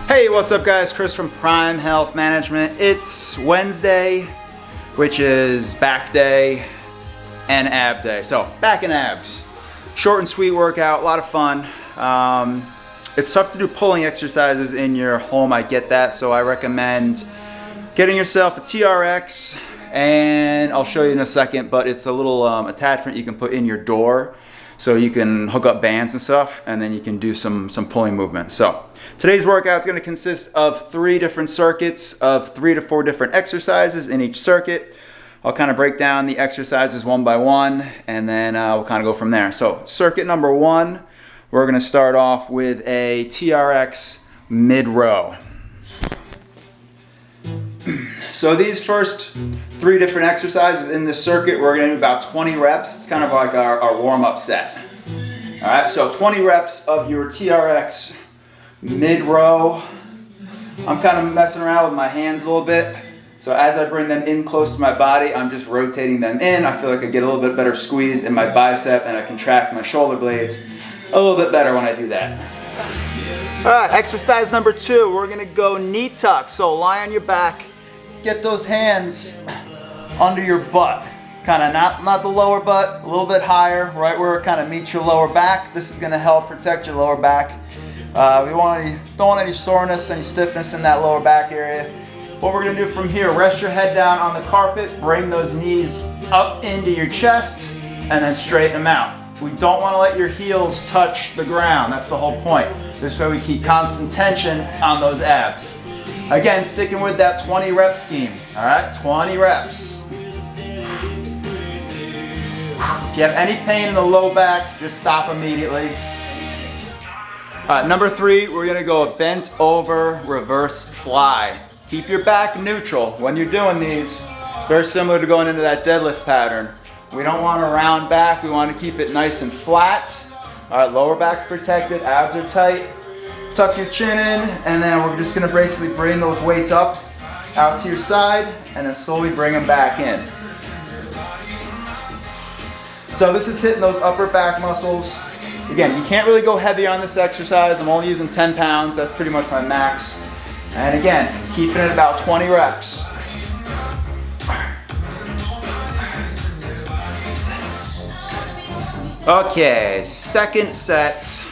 Hey, what's up guys? Chris from Prime Health Management. It's Wednesday, which is back day and ab day. So back and abs. Short and sweet workout, a lot of fun. It's tough to do pulling exercises in your home, I get that. So I recommend getting yourself a TRX, and I'll show you in a second, but it's a little attachment you can put in your door. So you can hook up bands and stuff, and then you can do some pulling movements. So today's workout is going to consist of 3 different circuits of 3 to 4 different exercises in each circuit. I'll kind of break down the exercises one by one, and then we'll kind of go from there. So circuit number 1, we're going to start off with a TRX mid-row. So these first 3 different exercises in this circuit, we're going to do about 20 reps. It's kind of like our warm-up set. All right, so 20 reps of your TRX mid-row. I'm kind of messing around with my hands a little bit. So as I bring them in close to my body, I'm just rotating them in. I feel like I get a little bit better squeeze in my bicep, and I contract my shoulder blades a little bit better when I do that. All right, exercise number 2, we're going to go knee tuck. So lie on your back. Get those hands under your butt, kind of not the lower butt, a little bit higher, right where it kind of meets your lower back. This is going to help protect your lower back. We don't want any soreness, any stiffness in that lower back area. What we're going to do from here, rest your head down on the carpet, bring those knees up into your chest, and then straighten them out. We don't want to let your heels touch the ground. That's the whole point. This way we keep constant tension on those abs. Again, sticking with that 20 rep scheme, all right? 20 reps. If you have any pain in the low back, just stop immediately. All right, number 3, we're gonna go a bent over reverse fly. Keep your back neutral when you're doing these. Very similar to going into that deadlift pattern. We don't want a round back, we want to keep it nice and flat. All right, lower back's protected, abs are tight. Tuck your chin in, and then we're just gonna basically bring those weights up, out to your side, and then slowly bring them back in. So this is hitting those upper back muscles. Again, you can't really go heavy on this exercise. I'm only using 10 pounds, that's pretty much my max. And again, keeping it about 20 reps. Okay, second set.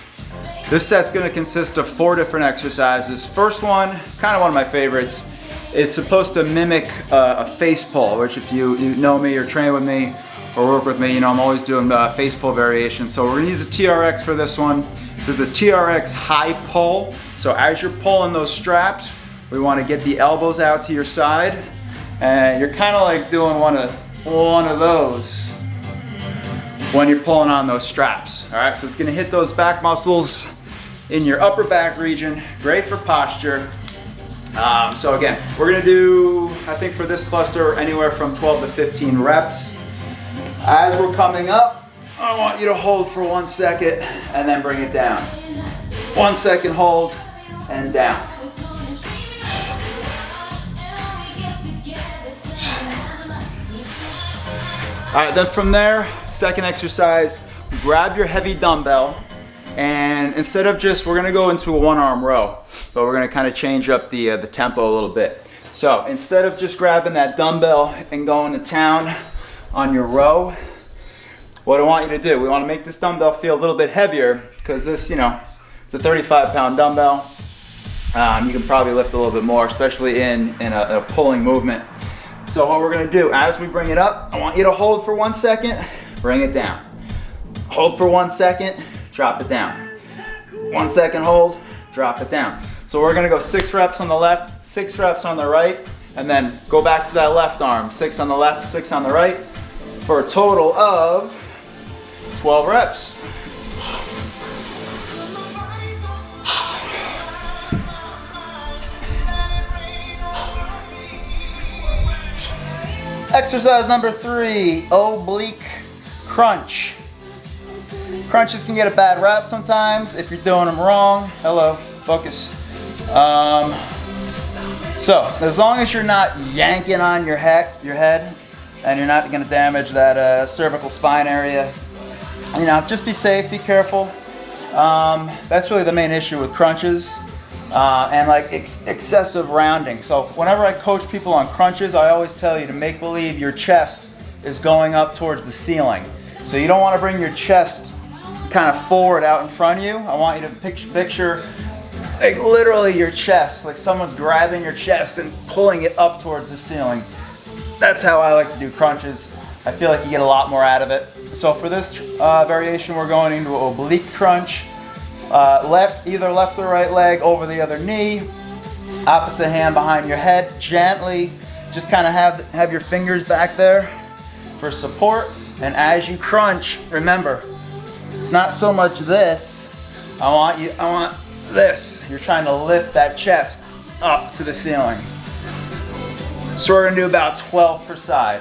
This set's going to consist of 4 different exercises. First one, it's kind of one of my favorites. It's supposed to mimic a face pull, which if you know me or train with me or work with me, you know I'm always doing face pull variations. So we're going to use a TRX for this one. This is a TRX high pull. So as you're pulling those straps, we want to get the elbows out to your side, and you're kind of like doing one of those when you're pulling on those straps. All right, so it's going to hit those back muscles in your upper back region. Great for posture. So again, we're going to do, I think for this cluster, anywhere from 12 to 15 reps. As we're coming up, I want you to hold for 1 second and then bring it down. 1 second hold and down. All right, then from there, second exercise, grab your heavy dumbbell, and instead of we're gonna go into a 1-arm row, but we're gonna kind of change up the tempo a little bit. So instead of just grabbing that dumbbell and going to town on your row, what I want you to do, we wanna make this dumbbell feel a little bit heavier, because this, it's a 35-pound dumbbell. You can probably lift a little bit more, especially in a pulling movement. So what we're gonna do, as we bring it up, I want you to hold for 1 second, bring it down. Hold for 1 second, drop it down. 1 second hold, drop it down. So we're gonna go 6 reps on the left, 6 reps on the right, and then go back to that left arm. 6 on the left, 6 on the right, for a total of 12 reps. Exercise number 3, oblique crunch. Crunches can get a bad rap sometimes if you're doing them wrong. Hello, focus. So as long as you're not yanking on your head, and you're not going to damage that cervical spine area, just be safe, be careful. That's really the main issue with crunches. and like excessive rounding. So whenever I coach people on crunches, I always tell you to make believe your chest is going up towards the ceiling. So you don't want to bring your chest kind of forward out in front of you. I want you to picture like literally your chest, like someone's grabbing your chest and pulling it up towards the ceiling. That's how I like to do crunches. I feel like you get a lot more out of it. So for this variation, we're going into an oblique crunch. Either left or right leg over the other knee, opposite hand behind your head. Gently, just kind of have your fingers back there for support. And as you crunch, remember, it's not so much this. I want this. You're trying to lift that chest up to the ceiling. So we're gonna do about 12 per side.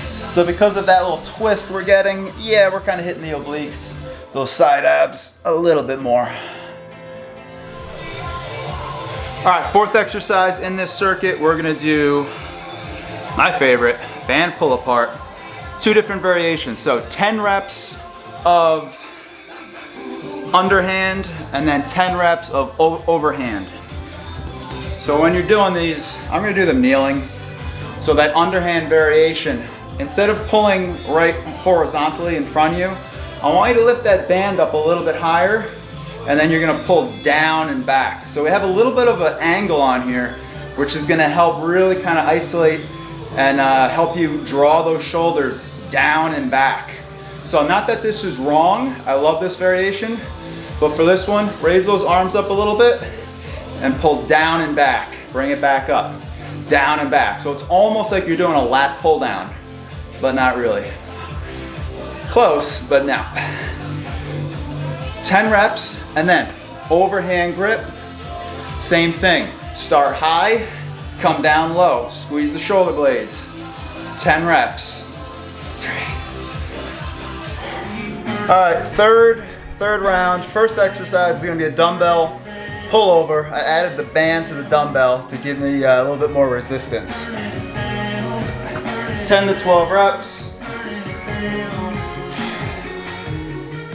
So because of that little twist we're getting, yeah, we're kind of hitting the obliques, those side abs a little bit more. All right, fourth exercise in this circuit, we're gonna do my favorite, band pull apart. 2 different variations. So 10 reps of underhand and then 10 reps of overhand. So when you're doing these, I'm gonna do them kneeling. So that underhand variation, instead of pulling right horizontally in front of you, I want you to lift that band up a little bit higher, and then you're gonna pull down and back. So we have a little bit of an angle on here, which is gonna help really kind of isolate and help you draw those shoulders down and back. So not that this is wrong, I love this variation, but for this one, raise those arms up a little bit and pull down and back. Bring it back up, down and back. So it's almost like you're doing a lat pull down, but not really. Close, but no. 10 reps, and then overhand grip, same thing. Start high, come down low, squeeze the shoulder blades. 10 reps. 3. All right, third round. First exercise is gonna be a dumbbell pullover. I added the band to the dumbbell to give me a little bit more resistance. 10 to 12 reps.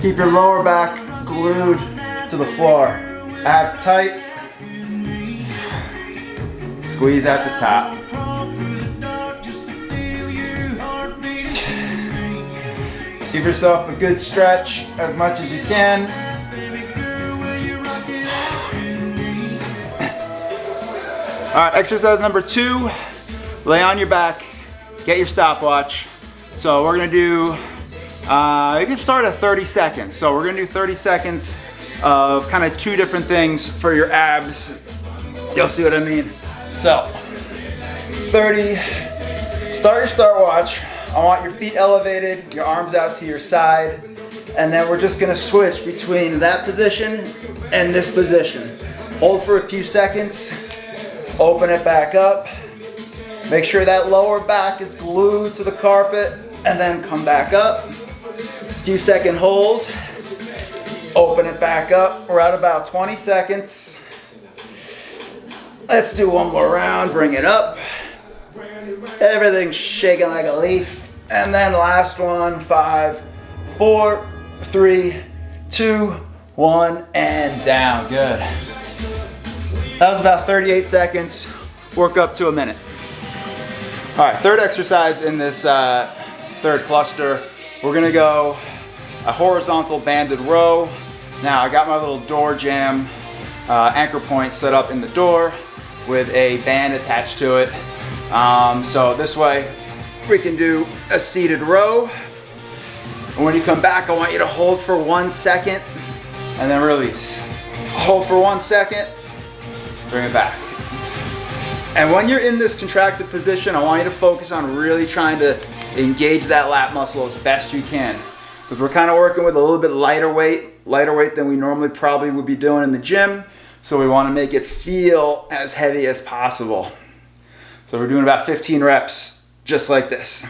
Keep your lower back glued to the floor. Abs tight. Squeeze at the top. Give yourself a good stretch as much as you can. All right, exercise number 2, lay on your back, get your stopwatch. So we're gonna do, you can start at 30 seconds. So we're gonna do 30 seconds of kind of 2 different things for your abs. You'll see what I mean. So, 30, start your stopwatch. I want your feet elevated, your arms out to your side, and then we're just gonna switch between that position and this position. Hold for a few seconds, open it back up. Make sure that lower back is glued to the carpet, and then come back up. Few second hold, open it back up. We're at about 20 seconds. Let's do one more round, bring it up. Everything's shaking like a leaf. And then last one, 5, 4, 3, 2, 1, and down, good. That was about 38 seconds, work up to a minute. All right, third exercise in this third cluster, we're gonna go a horizontal banded row. Now I got my little door jamb anchor point set up in the door with a band attached to it. So this way we can do a seated row. And when you come back, I want you to hold for 1 second and then release. Hold for 1 second, bring it back. And when you're in this contracted position, I want you to focus on really trying to engage that lat muscle as best you can. Because we're kind of working with a little bit lighter weight than we normally probably would be doing in the gym. So we want to make it feel as heavy as possible. So we're doing about 15 reps, just like this.